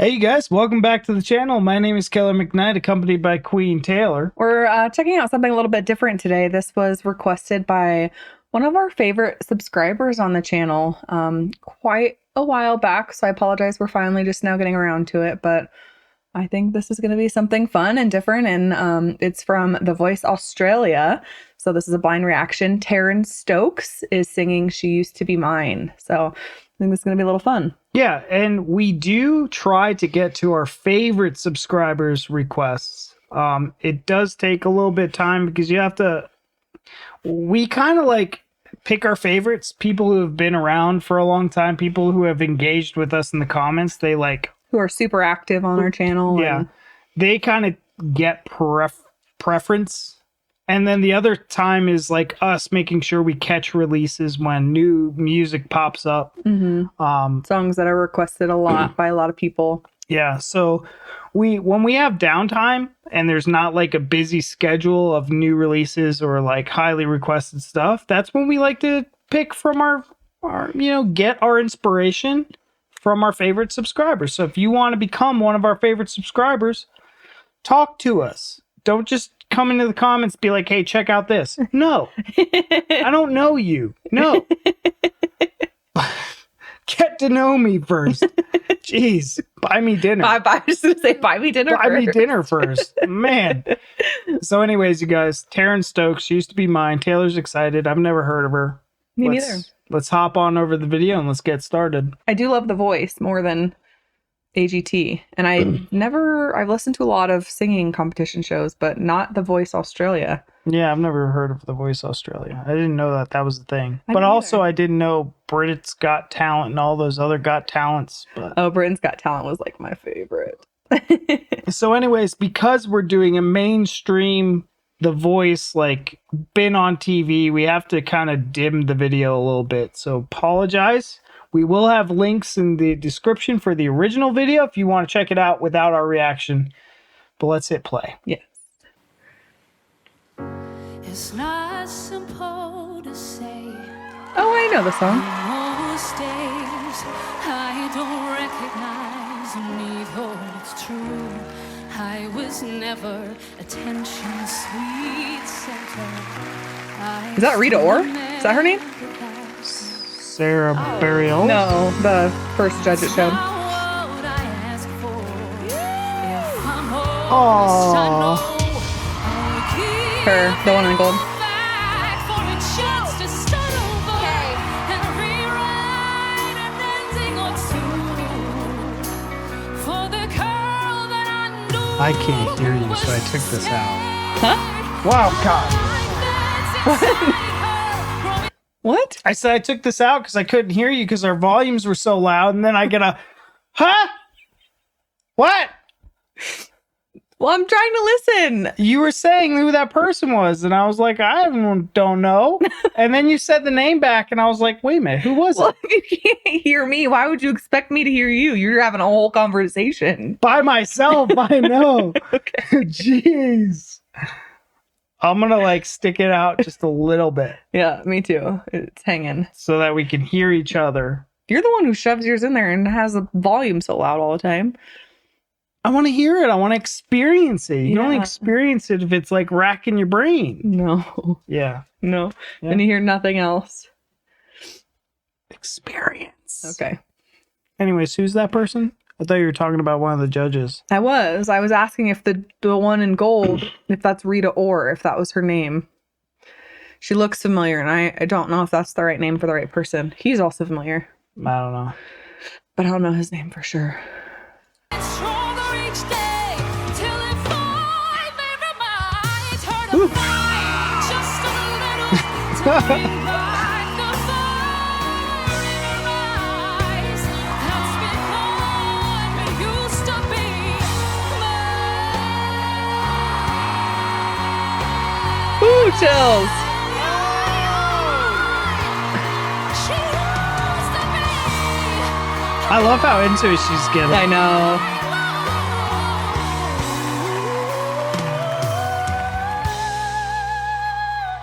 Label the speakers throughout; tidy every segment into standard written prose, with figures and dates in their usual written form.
Speaker 1: Hey you guys, welcome back to the channel. My name is Keller McKnight, accompanied by Queen Taylor.
Speaker 2: We're checking out something a little bit different today. This was requested by one of our favorite subscribers on the channel quite a while back, so I apologize. We're finally just now getting around to it, but I think this is going to be something fun and different, and it's from The Voice Australia. So this is a blind reaction. Tarryn Stokes is singing She Used to Be Mine. So I think this is going to be a little fun.
Speaker 1: Yeah, and we do try to get to our favorite subscribers' requests. It does take a little bit of time because we kind of like pick our favorites, people who have been around for a long time, people who have engaged with us in the comments. They
Speaker 2: who are super active on our channel.
Speaker 1: Yeah, they kind of get preference. And then the other time is like us making sure we catch releases when new music pops up.
Speaker 2: Mm-hmm. Songs that are requested a lot by a lot of people.
Speaker 1: Yeah, so when we have downtime and there's not like a busy schedule of new releases or like highly requested stuff, that's when we like to pick from our get our inspiration from our favorite subscribers. So if you want to become one of our favorite subscribers, talk to us. Don't just come into the comments be like, hey, check out this. No, I don't know you. No. Get to know me first. Jeez, buy me dinner.
Speaker 2: I was just going to say, buy me dinner
Speaker 1: buy
Speaker 2: first.
Speaker 1: me dinner first. Man. So anyways, you guys, Tarryn Stokes, she used to be mine. Taylor's excited. I've never heard of her.
Speaker 2: Me neither.
Speaker 1: Let's hop on over the video and let's get started.
Speaker 2: I do love The Voice more than AGT. And I've listened to a lot of singing competition shows, but not The Voice Australia.
Speaker 1: Yeah, I've never heard of The Voice Australia. I didn't know that was a thing.
Speaker 2: I
Speaker 1: But also I didn't know Britain's Got Talent and all those other Got Talents. But
Speaker 2: oh, Britain's Got Talent was like my favorite.
Speaker 1: So anyways, because we're doing a mainstream The Voice, like been on TV, we have to kind of dim the video a little bit. So apologize. We will have links in the description for the original video if you want to check it out without our reaction. But let's hit play.
Speaker 2: Yes.
Speaker 3: It's not simple to say.
Speaker 2: Oh, I know the song.
Speaker 3: Most days I don't recognize me, though it's true. I was never attention sweet center.
Speaker 2: Is that Rita Ora? Is that her name?
Speaker 1: Sarah Bareilles?
Speaker 2: No, the first judge it showed.
Speaker 1: Aww.
Speaker 2: Her, the one in gold.
Speaker 1: I can't hear you, so I took this out.
Speaker 2: Huh?
Speaker 1: Wow, God.
Speaker 2: What?
Speaker 1: I said I took this out because I couldn't hear you because our volumes were so loud, and then I get a, huh? What?
Speaker 2: Well, I'm trying to listen.
Speaker 1: You were saying who that person was, and I was like, I don't know. And then you said the name back, and I was like, wait a minute, who was it?
Speaker 2: If you can't hear me, why would you expect me to hear you? You're having a whole conversation.
Speaker 1: By myself, I know.
Speaker 2: Okay.
Speaker 1: Jeez. I'm going to like stick it out just a little bit.
Speaker 2: Yeah, me too. It's hanging.
Speaker 1: So that we can hear each other.
Speaker 2: You're the one who shoves yours in there and has the volume so loud all the time.
Speaker 1: I want to hear it. I want to experience it. You
Speaker 2: Yeah.
Speaker 1: don't experience it if it's like racking your brain.
Speaker 2: No.
Speaker 1: Yeah.
Speaker 2: No.
Speaker 1: Yeah.
Speaker 2: And you hear nothing else.
Speaker 1: Experience.
Speaker 2: Okay.
Speaker 1: Anyways, who's that person? I thought you were talking about one of the judges.
Speaker 2: I was asking if the one in gold, if that's Rita Ora, if that was her name. She looks familiar, and I don't know if that's the right name for the right person. He's also familiar.
Speaker 1: I don't know.
Speaker 2: But I don't know his name for sure. Ooh, chills.
Speaker 1: I love how into it she's getting.
Speaker 2: I know.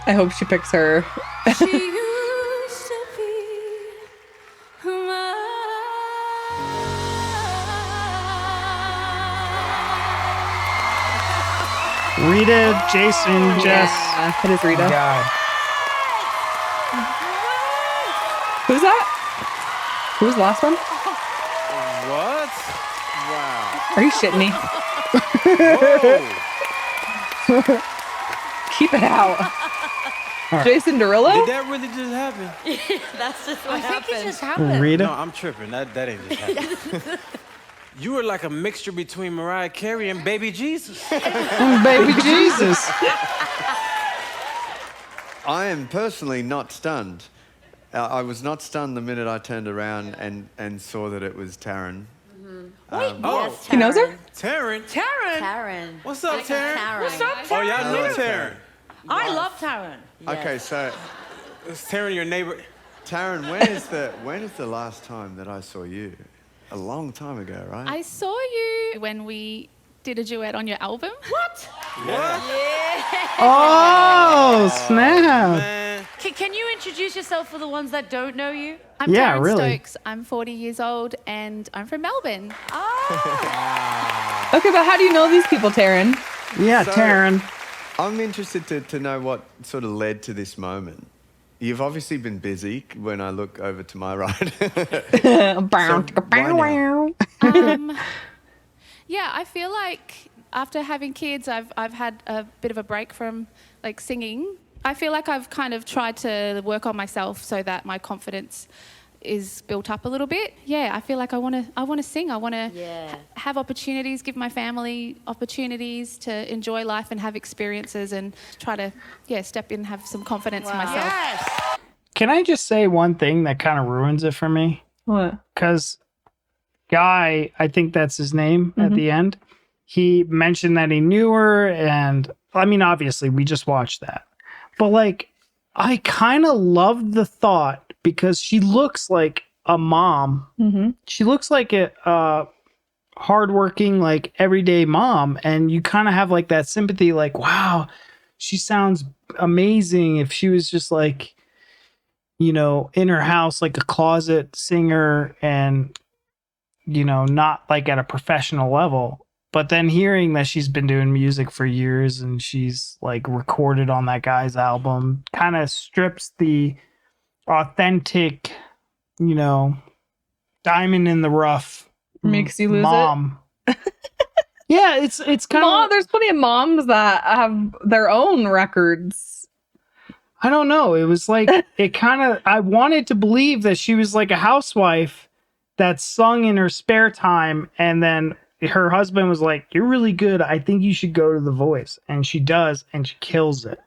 Speaker 2: I hope she picks her.
Speaker 3: She used to be mine.
Speaker 1: Rita, Jason, Jess.
Speaker 2: Yeah, it is Rita.
Speaker 1: God.
Speaker 2: Who's that? Who's the last one?
Speaker 4: What? Wow.
Speaker 2: Are you shitting me?
Speaker 4: Whoa.
Speaker 2: Keep it out.
Speaker 1: right.
Speaker 2: Jason Derulo?
Speaker 4: Did that really just happen?
Speaker 5: That's just what
Speaker 6: I think
Speaker 5: happened.
Speaker 6: it just happened.
Speaker 1: Rita?
Speaker 4: No, I'm tripping. That ain't just happening. You were like a mixture between Mariah Carey and Baby Jesus.
Speaker 1: Baby Jesus.
Speaker 7: I am personally not stunned. I was not stunned the minute I turned around and saw that it was Tarryn.
Speaker 5: Yes,
Speaker 2: He knows her?
Speaker 4: Tarryn.
Speaker 5: Tarryn.
Speaker 4: What's up, Tarryn?
Speaker 5: What's up,
Speaker 4: Oh, y'all know Tarryn.
Speaker 6: I love Tarryn.
Speaker 7: Okay, so
Speaker 4: Is Tarryn your neighbor?
Speaker 7: Tarryn, when is the last time that I saw you? A long time ago, right?
Speaker 8: I saw you when we did a duet on your album.
Speaker 6: What?
Speaker 4: What?
Speaker 1: Oh, snap.
Speaker 4: Man.
Speaker 6: Can you introduce yourself for the ones that don't know you?
Speaker 8: I'm
Speaker 1: Yeah,
Speaker 8: Tarryn
Speaker 1: really.
Speaker 8: Stokes. I'm 40 years old and I'm from Melbourne.
Speaker 2: Okay, but how do you know these people, Taryn?
Speaker 1: Yeah,
Speaker 7: So-
Speaker 1: Taryn.
Speaker 7: I'm interested to know what sort of led to this moment. You've obviously been busy when I look over to my right.
Speaker 8: Yeah, I feel like after having kids, I've had a bit of a break from like singing. I feel like I've kind of tried to work on myself so that my confidence is built up a little bit. Yeah, I feel like I want to sing. I want to have opportunities, give my family opportunities to enjoy life and have experiences and try to step in and have some confidence in myself.
Speaker 6: Yes.
Speaker 1: Can I just say one thing that kind of ruins it for me?
Speaker 2: What?
Speaker 1: Because Guy, I think that's his name at the end, he mentioned that he knew her. And I mean, obviously, we just watched that. But like, I kind of loved the thought because she looks like a mom.
Speaker 2: Mm-hmm.
Speaker 1: She looks like a hardworking, like everyday mom. And you kind of have like that sympathy, like, wow, she sounds amazing. If she was just like, you know, in her house, like a closet singer and, you know, not like at a professional level. But then hearing that she's been doing music for years and she's like recorded on that guy's album kind of strips the authentic, you know, diamond in the rough.
Speaker 2: Makes you lose
Speaker 1: mom. Yeah, it's kind of.
Speaker 2: There's plenty of moms that have their own records.
Speaker 1: I don't know. It was like it kind of. I wanted to believe that she was like a housewife that sung in her spare time, and then her husband was like, "You're really good. I think you should go to The Voice," and she does, and she kills it.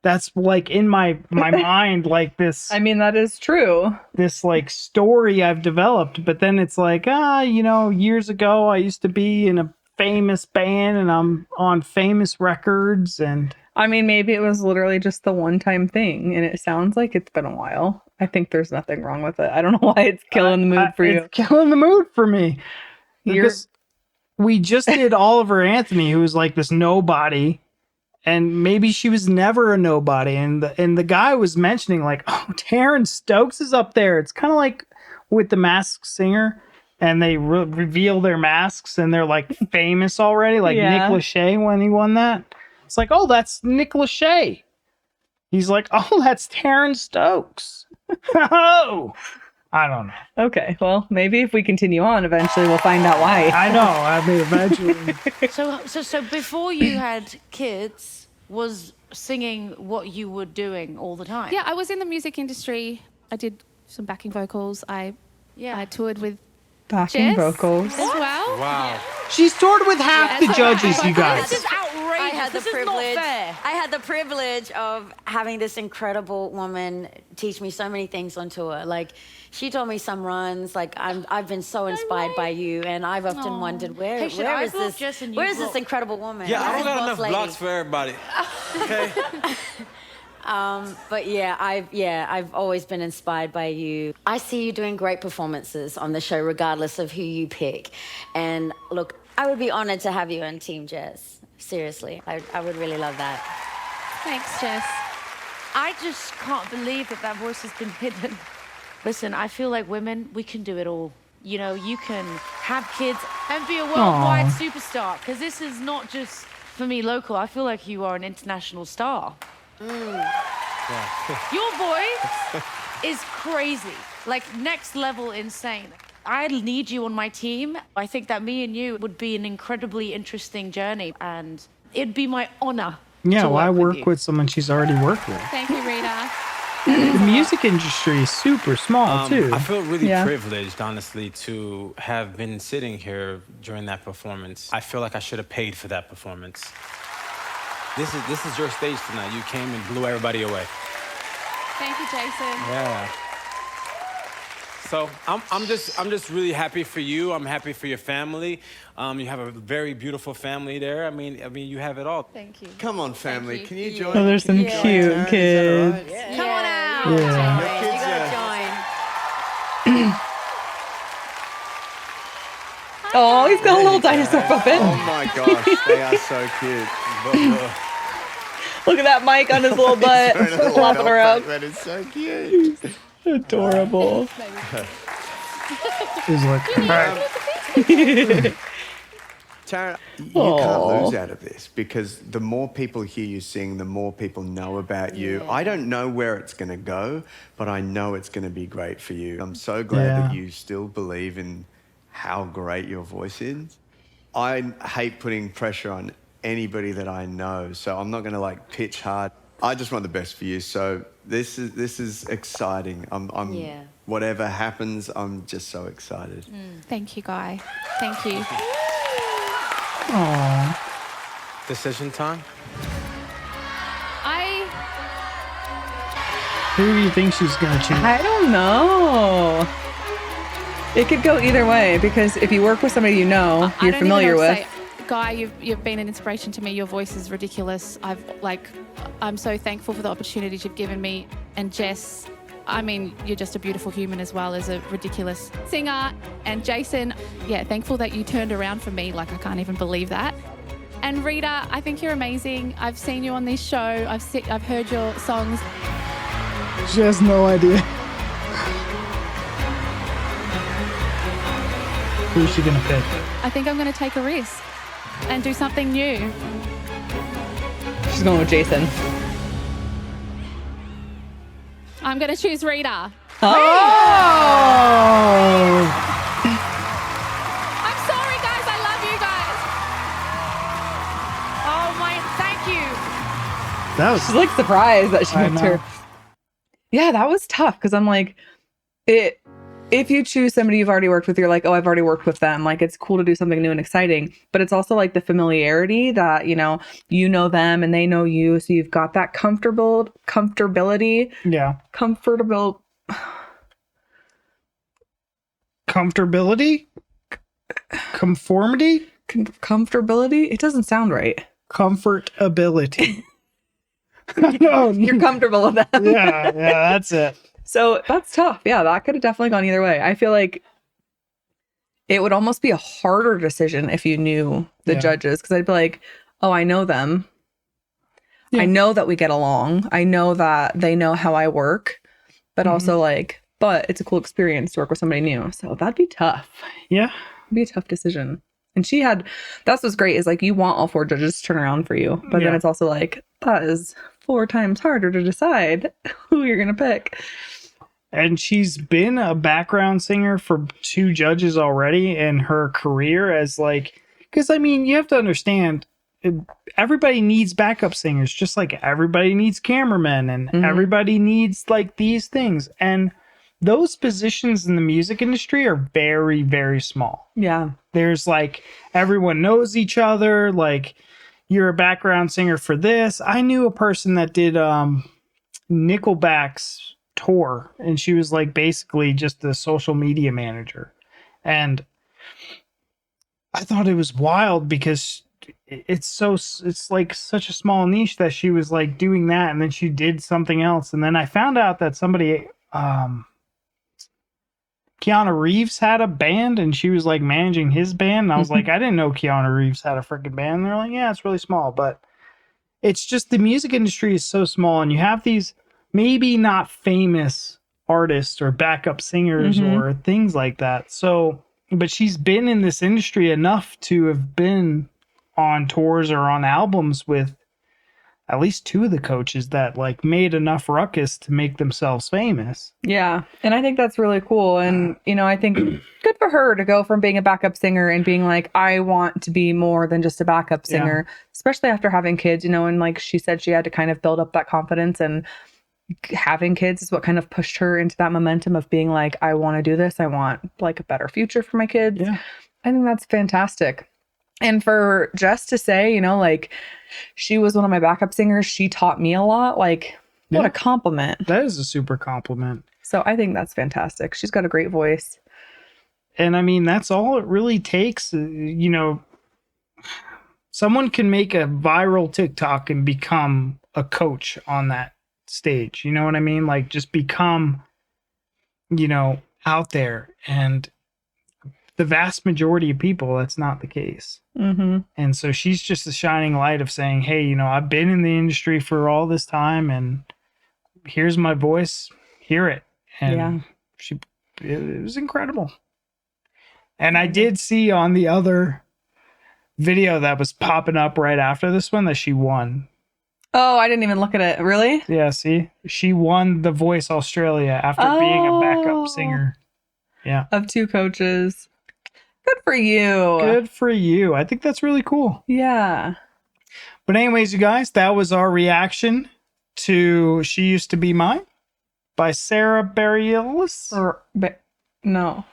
Speaker 1: That's like in my mind, like this.
Speaker 2: I mean, that is true.
Speaker 1: This like story I've developed, but then it's like, you know, years ago I used to be in a famous band and I'm on famous records, and
Speaker 2: I mean, maybe it was literally just the one-time thing, and it sounds like it's been a while. I think there's nothing wrong with it. I don't know why it's killing the mood for you.
Speaker 1: It's killing the mood for me. Because we just did Oliver Anthony, who was like this nobody, and maybe she was never a nobody. And the guy was mentioning like, oh, Tarryn Stokes is up there. It's kind of like with The Masked Singer, and they reveal their masks and they're like famous already, like
Speaker 2: Yeah.
Speaker 1: Nick Lachey when he won that. It's like, oh, that's Nick Lachey. He's like, oh, that's Tarryn Stokes. Oh, I don't know.
Speaker 2: Okay, well, maybe if we continue on, eventually we'll find out why.
Speaker 1: I know. I mean, eventually.
Speaker 6: So before you had kids, was singing what you were doing all the time?
Speaker 8: Yeah, I was in the music industry. I did some backing vocals. I toured with
Speaker 2: Backing
Speaker 8: Jess
Speaker 2: vocals.
Speaker 8: as well.
Speaker 4: Wow.
Speaker 1: She's toured with half the judges, you guys.
Speaker 6: This is outrageous.
Speaker 5: I had the
Speaker 6: This is not
Speaker 5: privilege.
Speaker 6: fair.
Speaker 5: I had the privilege of having this incredible woman teach me so many things on tour. Like, she told me some runs. Like, I've been so inspired by you, and I've often wondered
Speaker 6: Hey,
Speaker 5: where
Speaker 6: should I
Speaker 5: is
Speaker 6: book
Speaker 5: this?
Speaker 6: Jess and you
Speaker 5: Where is this
Speaker 6: book?
Speaker 5: incredible woman?
Speaker 4: Yeah, I
Speaker 5: Where's
Speaker 4: don't got
Speaker 5: this
Speaker 4: enough
Speaker 5: boss
Speaker 4: blocks
Speaker 5: lady?
Speaker 4: for everybody. Okay.
Speaker 5: But I've always been inspired by you. I see you doing great performances on the show, regardless of who you pick. And look, I would be honored to have you on Team Jess. Seriously, I would really love that.
Speaker 8: Thanks, Jess.
Speaker 6: I just can't believe that voice has been hidden. Listen, I feel like women, we can do it all. You know, you can have kids and be a worldwide superstar, because this is not just for me local, I feel like you are an international star. Your voice is crazy, like next level insane. I need you on my team. I think that me and you would be an incredibly interesting journey, and it'd be my honor.
Speaker 1: Yeah,
Speaker 6: to
Speaker 1: why work
Speaker 6: you.
Speaker 1: with someone she's already worked with?
Speaker 8: Thank you, Rita.
Speaker 1: The music industry is super small too.
Speaker 4: I feel really
Speaker 2: Yeah.
Speaker 4: privileged, honestly, to have been sitting here during that performance. I feel like I should have paid for that performance. This is your stage tonight. You came and blew everybody away.
Speaker 8: Thank you, Jason.
Speaker 4: Yeah. So I'm just really happy for you. I'm happy for your family. You have a very beautiful family there. I mean you have it all.
Speaker 8: Thank you.
Speaker 7: Come on, family.
Speaker 8: Thank
Speaker 7: Can
Speaker 8: you.
Speaker 7: you join?
Speaker 1: Oh, there's some
Speaker 7: Can you join,
Speaker 1: cute
Speaker 7: Tarryn? Is that
Speaker 1: kids.
Speaker 7: all right?
Speaker 5: Come on out.
Speaker 1: Yeah.
Speaker 5: Join.
Speaker 7: Your kids
Speaker 5: You gotta
Speaker 7: are-
Speaker 5: join.
Speaker 2: Oh, he's got a little dinosaur puppet.
Speaker 7: Oh my gosh, they are so cute.
Speaker 2: Look at that mic on his little butt,
Speaker 7: Throwing a little
Speaker 2: flopping
Speaker 7: belt
Speaker 2: around.
Speaker 7: back, That is so cute.
Speaker 2: Adorable.
Speaker 1: He's like,
Speaker 7: Tarryn, you
Speaker 2: Aw.
Speaker 7: can't lose out of this because the more people hear you sing, the more people know about you. I don't know where it's going to go, but I know it's going to be great for you. I'm so glad that
Speaker 1: Yeah.
Speaker 7: you still believe in how great your voice is. I hate putting pressure on anybody that I know, so I'm not going to like pitch hard. I just want the best for you. So this is exciting. I'm
Speaker 5: Yeah.
Speaker 7: whatever happens, I'm just so excited.
Speaker 8: Thank you, Guy. Thank you.
Speaker 1: oh,
Speaker 4: Decision time?
Speaker 1: who do you think she's gonna choose?
Speaker 2: I don't know. It could go either way because if you work with somebody you know,
Speaker 8: I
Speaker 2: you're
Speaker 8: don't
Speaker 2: familiar
Speaker 8: even know
Speaker 2: with.
Speaker 8: what to say. Guy, you've been an inspiration to me. Your voice is ridiculous. I'm so thankful for the opportunities you've given me. And Jess, I mean, you're just a beautiful human as well as a ridiculous singer. And Jason, yeah, thankful that you turned around for me. Like, I can't even believe that. And Rita, I think you're amazing. I've seen you on this show. I've heard your songs.
Speaker 1: She has no idea. Who's she gonna pick?
Speaker 8: I think I'm going to take a risk and do something new.
Speaker 2: She's going with Jason.
Speaker 8: I'm going to choose Rita.
Speaker 2: Oh!
Speaker 8: I'm sorry, guys. I love you guys.
Speaker 6: Oh my, thank you.
Speaker 1: That was
Speaker 2: She's like surprised that she
Speaker 1: I
Speaker 2: picked her.
Speaker 1: know.
Speaker 2: Yeah, that was tough because I'm like, if you choose somebody you've already worked with, you're like, oh, I've already worked with them. Like, it's cool to do something new and exciting. But it's also like the familiarity that, you know them and they know you. So you've got that comfortability.
Speaker 1: yeah.
Speaker 2: Comfortable.
Speaker 1: Comfortability? Conformity?
Speaker 2: Comfortability? It doesn't sound right.
Speaker 1: Comfortability. No,
Speaker 2: You're comfortable with that.
Speaker 1: yeah, that's it.
Speaker 2: So that's tough. Yeah, that could have definitely gone either way. I feel like it would almost be a harder decision if you knew the
Speaker 1: Yeah.
Speaker 2: judges, because I'd be like, oh, I know them.
Speaker 1: Yeah.
Speaker 2: I know that we get along. I know that they know how I work, but also like, but it's a cool experience to work with somebody new. So that'd be tough.
Speaker 1: Yeah.
Speaker 2: It'd be a tough decision. And that's what's great is like you want all 4 judges to turn around for you, but then
Speaker 1: Yeah.
Speaker 2: it's also like that is 4 times harder to decide who you're gonna pick.
Speaker 1: And she's been a background singer for 2 judges already in her career as like, because I mean, you have to understand, everybody needs backup singers, just like everybody needs cameramen and everybody needs like these things. And those positions in the music industry are very, very small.
Speaker 2: Yeah.
Speaker 1: There's like, everyone knows each other. Like, you're a background singer for this. I knew a person that did Nickelback's tour, and she was like basically just the social media manager. And I thought it was wild because it's like such a small niche that she was like doing that, and then she did something else. And then I found out that somebody Keanu Reeves had a band and she was like managing his band. And I was like, I didn't know Keanu Reeves had a freaking band. And they're like, yeah, it's really small. But it's just the music industry is so small, and you have these maybe not famous artists or backup singers or things like that. So, but she's been in this industry enough to have been on tours or on albums with at least two of the coaches that like made enough ruckus to make themselves famous.
Speaker 2: Yeah. And I think that's really cool. And, you know, I think good for her to go from being a backup singer and being like, I want to be more than just a backup singer, especially after having kids, you know, and like she said, she had to kind of build up that confidence, and having kids is what kind of pushed her into that momentum of being like, I want to do this. I want like a better future for my kids.
Speaker 1: Yeah.
Speaker 2: I think that's fantastic. And for Jess to say, you know, like she was one of my backup singers, she taught me a lot. Like, what a compliment.
Speaker 1: That is a super compliment.
Speaker 2: So I think that's fantastic. She's got a great voice.
Speaker 1: And I mean, that's all it really takes. You know, someone can make a viral TikTok and become a coach on that stage. You know what I mean? Like, just become, you know, out there. And the vast majority of people, that's not the case.
Speaker 2: Mm-hmm.
Speaker 1: And so she's just a shining light of saying, hey, you know, I've been in the industry for all this time, and here's my voice, hear it. And it was incredible. And I did see on the other video that was popping up right after this one that she won.
Speaker 2: Oh, I didn't even look at it. Really?
Speaker 1: Yeah, see? She won The Voice Australia after being a backup singer. Yeah.
Speaker 2: Of two coaches. Good for you.
Speaker 1: Good for you. I think that's really cool.
Speaker 2: Yeah.
Speaker 1: But anyways, you guys, that was our reaction to She Used to Be Mine by Sarah Bareilles.
Speaker 2: No.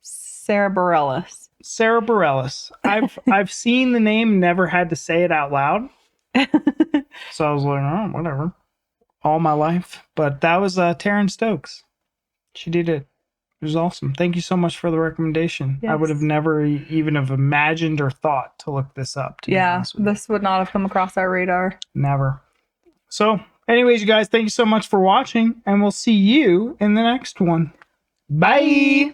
Speaker 2: Sarah Bareilles.
Speaker 1: Sarah Bareilles. I've seen the name, never had to say it out loud. So I was like, oh, whatever. All my life. But that was Tarryn Stokes. She did it. It was awesome. Thank you so much for the recommendation.
Speaker 2: Yes.
Speaker 1: I would have never even have imagined or thought to look this up.
Speaker 2: Yeah, this would not have come across our radar.
Speaker 1: Never. So, anyways, you guys, thank you so much for watching, and we'll see you in the next one. Bye.